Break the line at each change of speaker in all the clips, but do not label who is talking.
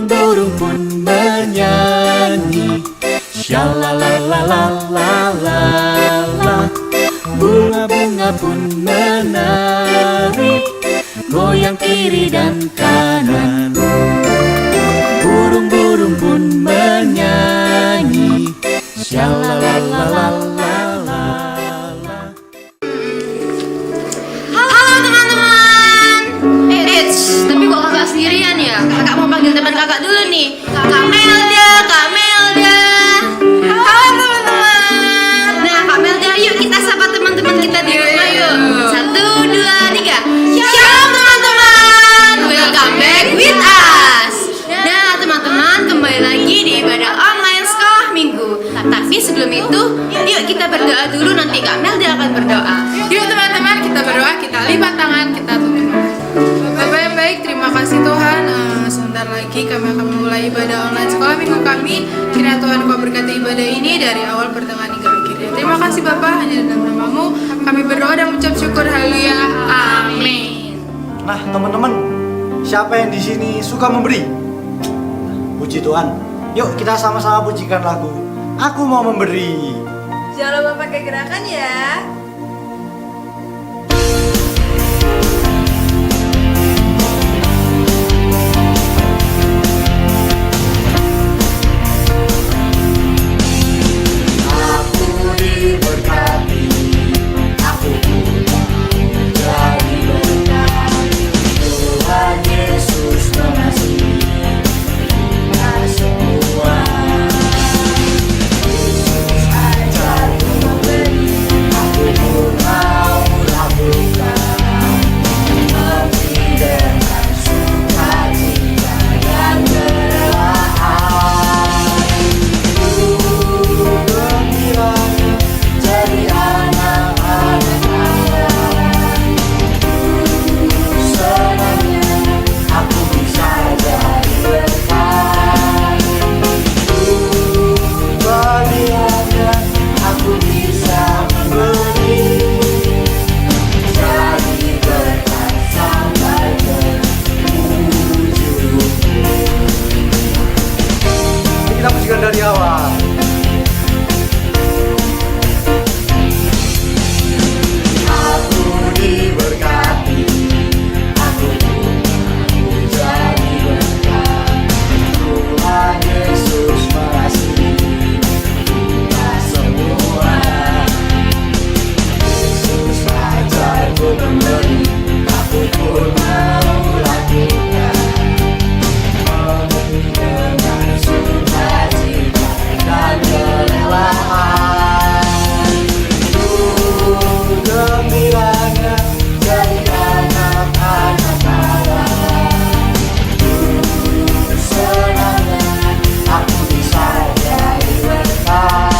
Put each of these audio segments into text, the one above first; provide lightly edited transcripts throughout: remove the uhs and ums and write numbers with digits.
burung-burung pun bernyanyi. Shalalalalala, bunga-bunga pun menari, goyang kiri dan kanan. Burung-burung pun menyanyi. Shalalalalala.
Halo teman-teman. Tapi kok kakak sendirian ya? Kakak mau panggil teman kakak dulu nih. Kak Melda, Kak Melda. Halo teman-teman. Nah, Kak Melda, yuk kita sapa teman-teman kita di rumah yuk. 1, 2, 3. Shalom teman-teman. Welcome back with us. Nah, teman-teman, kembali lagi di ibadah online sekolah minggu. Tapi sebelum itu, yuk kita berdoa dulu, nanti Kak Melda akan berdoa.
Yuk teman-teman, kita berdoa, kita lipat tangan, kita tutup mata. Bapak yang baik, terima kasih Tuhan. Sebentar lagi kami akan memulai ibadah online sekolah minggu kami. Kiranya Tuhan Kau berkati ibadah ini dari awal, pertengahan hingga akhirnya. Terima kasih Bapak, hanya dalam nama-Mu kami berdoa dan mengucap syukur. Haleluya, amin.
Nah, teman-teman, siapa yang di sini suka memberi? Puji Tuhan. Yuk kita sama-sama pujikan lagu Aku Mau Memberi.
Jangan lupa pakai gerakan ya.
Aku diberkati, aku pun menjadi berkat. Tuhan Yesus mengasihi kita semua. Yesus ajarku memberi, aku pun mau lakukan. Memberi dengan sukacita dan kerelaan. Gembiranya jadi anak-anak Allah. Senangnya aku bisa jadi berkat. Bahagianya aku bisa memberi, jadi berkat sampai ke ujung.
Ini kita pujikan dari awal.
Aku diberkati, aku pun mau jadi berkat. Tuhan Yesus mengasihi kita semua. Yesus ajarku memberi, aku pun mau lakukan. Memberi dengan sukacita dan kerelaan. Gembiranya jadi anak-anak Allah. Senangnya aku bisa jadi berkat.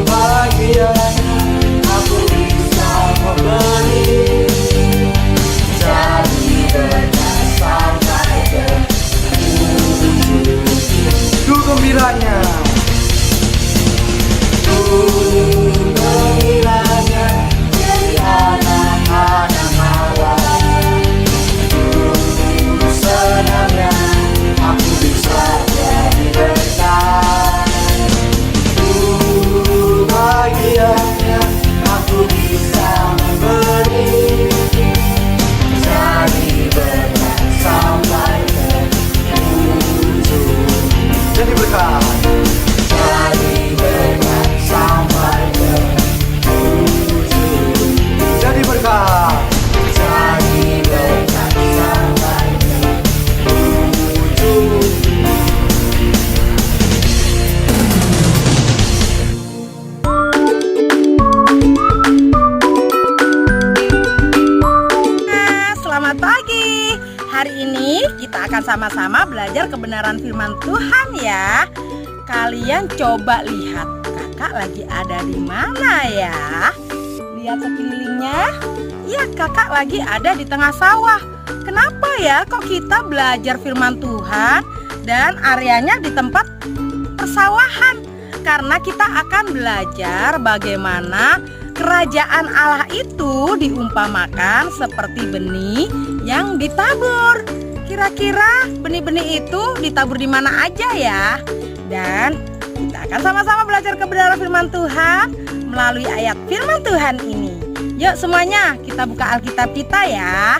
Bahagianya aku bisa memberi, jadi berkat sampai ke ujung.
Gembiranya.
Gembiranya jadi anak-anak Allah. Senangnya aku bisa jadi berkat. Bahagianya aku bisa memberi, jadi berkat sampai ke ujung.
Jadi berkat.
Jadi berkat sampai ke ujung.
Jadi berkat.
Jadi berkat sampai ke ujung.
Selamat pagi. Hari ini kita akan sama-sama belajar kebenaran firman Tuhan ya. Kalian coba lihat, kakak lagi ada di mana ya? Lihat sekelilingnya. Iya, kakak lagi ada di tengah sawah. Kenapa ya kok kita belajar firman Tuhan dan areanya di tempat persawahan? Karena kita akan belajar bagaimana kerajaan Allah itu diumpamakan seperti benih yang ditabur. Kira-kira benih-benih itu ditabur di mana aja ya? Dan kita akan sama-sama belajar kebenaran firman Tuhan melalui ayat firman Tuhan ini. Yuk semuanya, kita buka Alkitab kita ya.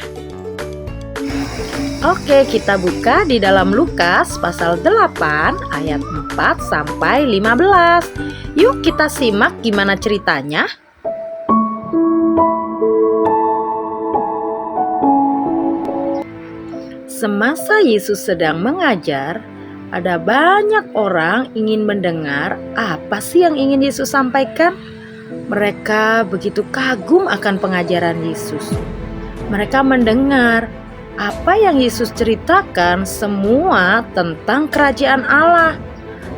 Oke, kita buka di dalam Lukas pasal 8 ayat 4 sampai 15. Yuk kita simak gimana ceritanya. Semasa Yesus sedang mengajar, ada banyak orang ingin mendengar apa sih yang ingin Yesus sampaikan. Mereka begitu kagum akan pengajaran Yesus. Mereka mendengar apa yang Yesus ceritakan semua tentang kerajaan Allah.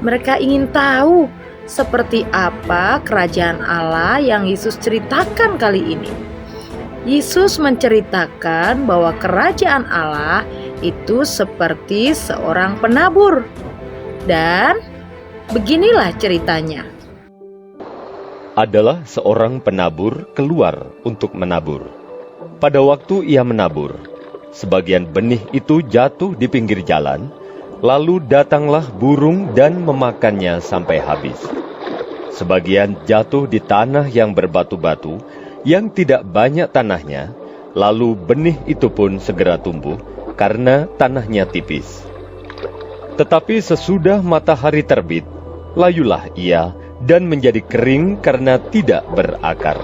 Mereka ingin tahu seperti apa kerajaan Allah yang Yesus ceritakan kali ini. Yesus menceritakan bahwa kerajaan Allah itu seperti seorang penabur. Dan beginilah ceritanya.
Adalah seorang penabur keluar untuk menabur. Pada waktu ia menabur, sebagian benih itu jatuh di pinggir jalan, lalu datanglah burung dan memakannya sampai habis. Sebagian jatuh di tanah yang berbatu-batu, yang tidak banyak tanahnya, lalu benih itu pun segera tumbuh, karena tanahnya tipis. Tetapi sesudah matahari terbit, layulah ia dan menjadi kering karena tidak berakar.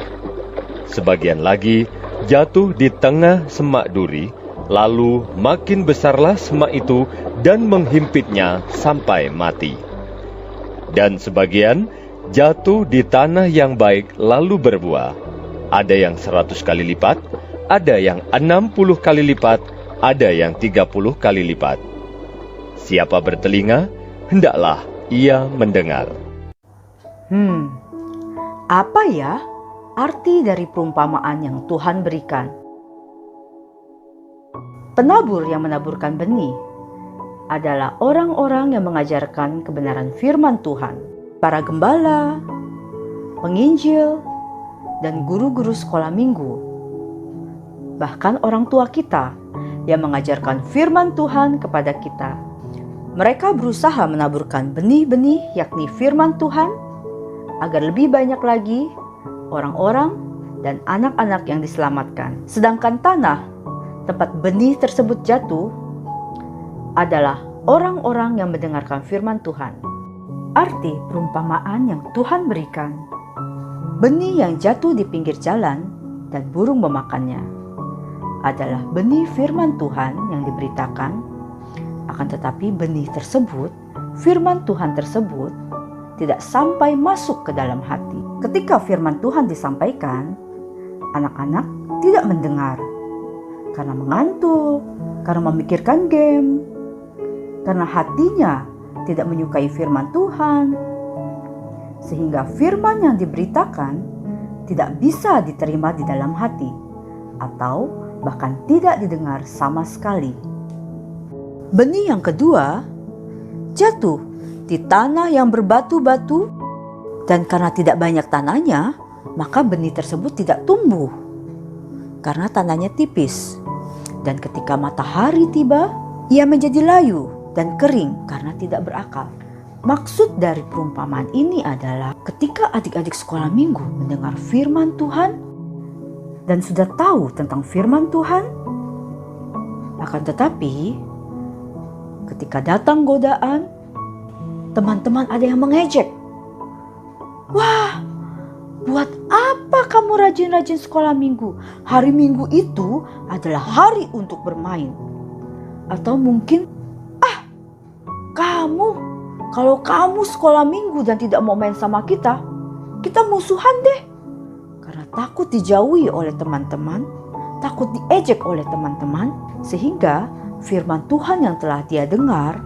Sebagian lagi jatuh di tengah semak duri, lalu makin besarlah semak itu dan menghimpitnya sampai mati. Dan sebagian jatuh di tanah yang baik lalu berbuah, ada yang 100 kali lipat, ada yang 60 kali lipat, ada yang 30 kali lipat. Siapa bertelinga, hendaklah ia mendengar.
Apa ya arti dari perumpamaan yang Tuhan berikan? Penabur yang menaburkan benih adalah orang-orang yang mengajarkan kebenaran firman Tuhan. Para gembala, penginjil, dan guru-guru sekolah minggu. Bahkan orang tua kita yang mengajarkan firman Tuhan kepada kita. Mereka berusaha menaburkan benih-benih yakni firman Tuhan agar lebih banyak lagi orang-orang dan anak-anak yang diselamatkan. Sedangkan tanah tempat benih tersebut jatuh adalah orang-orang yang mendengarkan firman Tuhan. Arti perumpamaan yang Tuhan berikan, benih yang jatuh di pinggir jalan dan burung memakannya, adalah benih firman Tuhan yang diberitakan. Akan tetapi benih tersebut, firman Tuhan tersebut tidak sampai masuk ke dalam hati. Ketika firman Tuhan disampaikan, anak-anak tidak mendengar karena mengantuk, karena memikirkan game, karena hatinya tidak menyukai firman Tuhan, sehingga firman yang diberitakan tidak bisa diterima di dalam hati atau bahkan tidak didengar sama sekali. Benih yang kedua jatuh di tanah yang berbatu-batu, dan karena tidak banyak tanahnya, maka benih tersebut tidak tumbuh karena tanahnya tipis. Dan ketika matahari tiba, ia menjadi layu dan kering karena tidak berakar. Maksud dari perumpamaan ini adalah ketika adik-adik sekolah minggu mendengar firman Tuhan dan sudah tahu tentang firman Tuhan, akan tetapi ketika datang godaan, teman-teman ada yang mengejek. Wah, buat apa kamu rajin-rajin sekolah minggu? Hari Minggu itu adalah hari untuk bermain. Atau mungkin, kalau kamu sekolah minggu dan tidak mau main sama kita musuhan deh. Karena takut dijauhi oleh teman-teman, takut diejek oleh teman-teman, sehingga firman Tuhan yang telah dia dengar,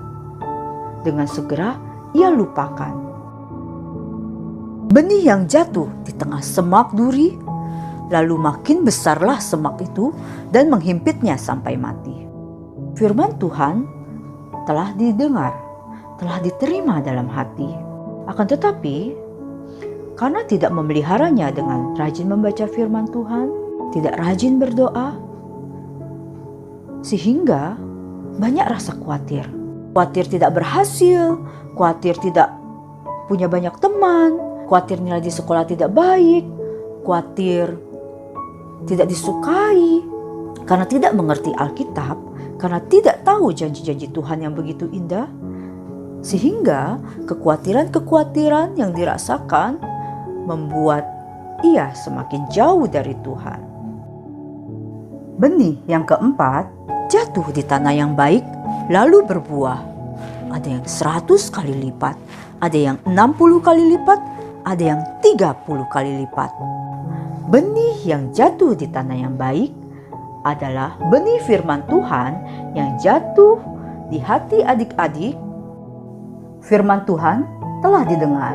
dengan segera ia lupakan. Benih yang jatuh di tengah semak duri, lalu makin besarlah semak itu dan menghimpitnya sampai mati. Firman Tuhan telah didengar, telah diterima dalam hati. Akan tetapi, karena tidak memeliharanya dengan rajin membaca firman Tuhan, tidak rajin berdoa, sehingga banyak rasa khawatir. Khawatir tidak berhasil, khawatir tidak punya banyak teman, khawatir nilai di sekolah tidak baik, khawatir tidak disukai, karena tidak mengerti Alkitab, karena tidak tahu janji-janji Tuhan yang begitu indah, sehingga kekhawatiran-kekhawatiran yang dirasakan membuat ia semakin jauh dari Tuhan. Benih yang keempat jatuh di tanah yang baik lalu berbuah. Ada yang 100 kali lipat, ada yang 60 kali lipat, ada yang 30 kali lipat. Benih yang jatuh di tanah yang baik adalah benih firman Tuhan yang jatuh di hati adik-adik. Firman Tuhan telah didengar.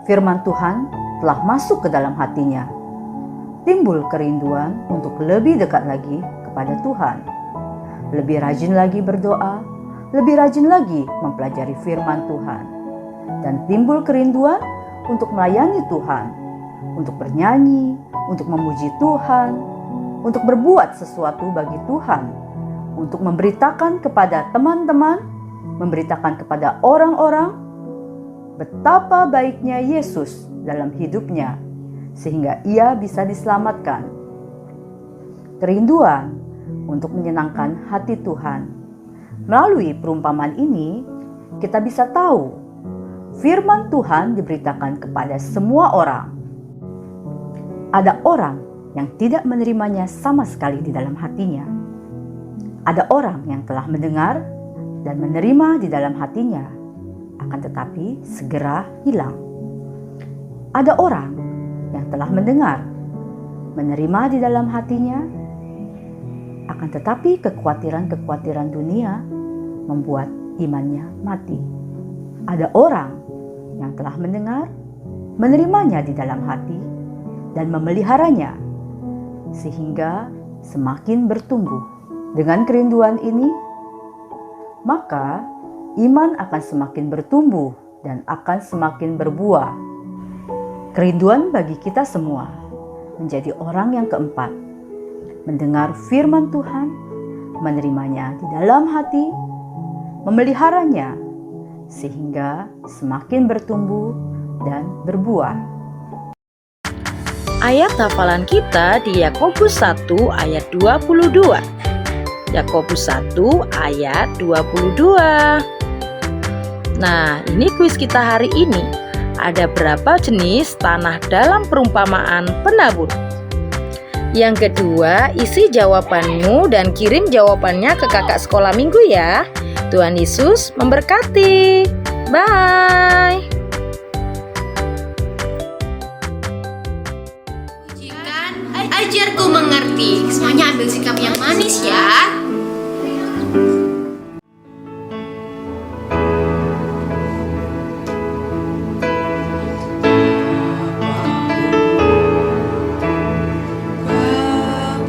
Firman Tuhan telah masuk ke dalam hatinya. Timbul kerinduan untuk lebih dekat lagi kepada Tuhan. Lebih rajin lagi berdoa, lebih rajin lagi mempelajari firman Tuhan. Dan timbul kerinduan untuk melayani Tuhan, untuk bernyanyi, untuk memuji Tuhan, untuk berbuat sesuatu bagi Tuhan, untuk memberitakan kepada teman-teman, memberitakan kepada orang-orang betapa baiknya Yesus dalam hidupnya, sehingga ia bisa diselamatkan. Kerinduan untuk menyenangkan hati Tuhan. Melalui perumpamaan ini, kita bisa tahu firman Tuhan diberitakan kepada semua orang. Ada orang yang tidak menerimanya sama sekali di dalam hatinya. Ada orang yang telah mendengar dan menerima di dalam hatinya, akan tetapi segera hilang. Ada orang yang telah mendengar, menerima di dalam hatinya, akan tetapi kekhawatiran-kekhawatiran dunia membuat imannya mati. Ada orang yang telah mendengar, menerimanya di dalam hati, dan memeliharanya, sehingga semakin bertumbuh. Dengan kerinduan ini, maka iman akan semakin bertumbuh dan akan semakin berbuah. Kerinduan bagi kita semua menjadi orang yang keempat, mendengar firman Tuhan, menerimanya di dalam hati, memeliharanya, sehingga semakin bertumbuh dan berbuah.
Ayat hafalan kita di Yakobus 1 ayat 22. Yakobus 1 ayat 22. Nah, ini kuis kita hari ini. Ada berapa jenis tanah dalam perumpamaan penabur? Yang kedua, isi jawabanmu dan kirim jawabannya ke kakak sekolah minggu ya. Tuhan Yesus memberkati. Bye.
Pujikan, ajarku mengerti. Semuanya ambil sikap yang manis ya.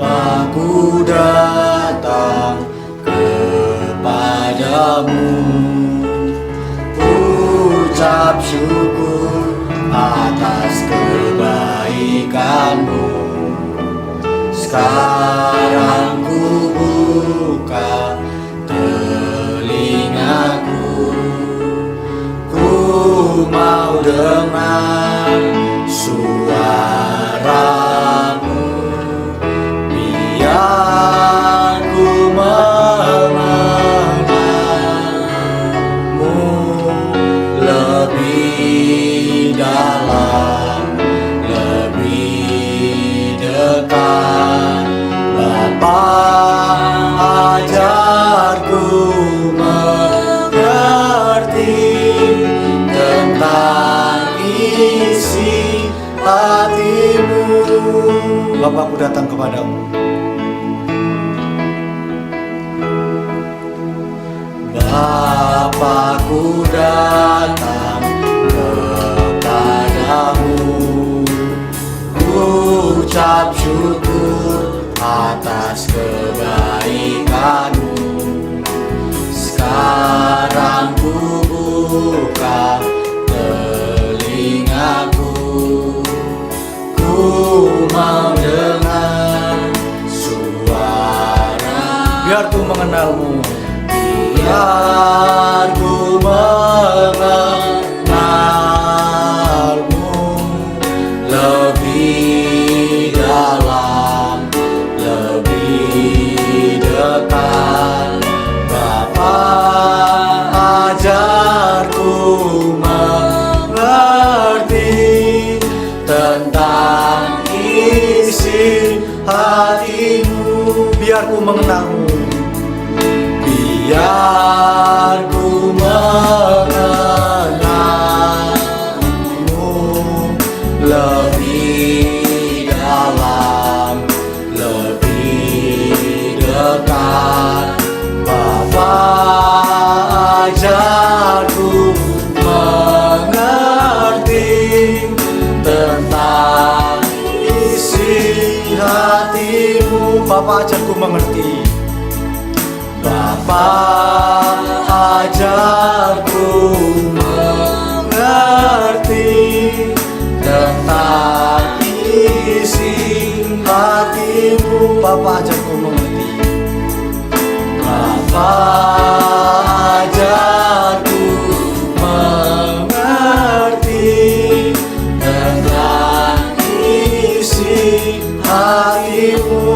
Aku datang kepadamu, ucap syukur atas kebaikanmu. Sekarang ku buka telingaku, ku mau dengar suaramu. Biar ku mengenalmu lebih dalam, lebih dekat. Bapa, ajarku mengerti tentang isi hatimu. Bapa, aku datang kepadamu. Bapa, aku datang kepadamu, ucap syukur atas kebaikanmu. Sekarang ku buka telingaku, ku mau dengar suara. biar ku mengenalmu. Biar ku mengenalmu lebih dalam, lebih dekat. Bapa, ajarku mengerti tentang isi hatimu. Biar ku mengenalmu, biar ku mengenalmu lebih dalam, lebih dekat. Bapa, ajarku mengerti tentang isi hatimu. Bapa, ajarku mengerti. Bapa, ajarku mengerti tentang isi hatimu. Bapa, ajarku mengerti. Bapa, ajarku mengerti tentang isi hatimu.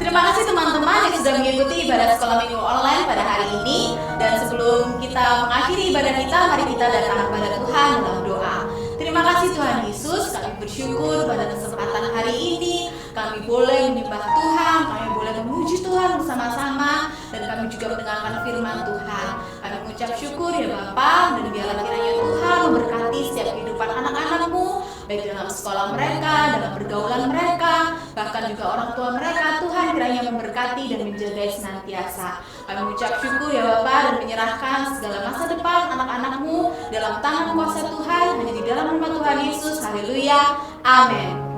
Terima kasih teman-teman yang sudah mengikuti ibadah sekolah minggu online pada hari ini. Dan sebelum kita mengakhiri ibadah kita, mari kita datang kepada Tuhan dalam doa. Terima kasih Tuhan Yesus, kami bersyukur pada kesempatan hari ini. Kami boleh menyembah Tuhan, kami boleh memuji Tuhan bersama-sama, dan kami juga mendengarkan firman Tuhan. Kami mengucap syukur ya Bapa, dan biarlah kiranya Tuhan memberkati setiap kehidupan anak-anak-Mu, baik dalam sekolah mereka, dalam pergaulan mereka, bahkan juga orang tua mereka. Tuhan kiranya memberkati dan menjaga senantiasa. Kami mengucap syukur ya Bapa, dan menyerahkan segala masa depan anak-anak-Mu dalam tangan kuasa Tuhan, hanya di dalam nama Tuhan Yesus. Haleluya, amin.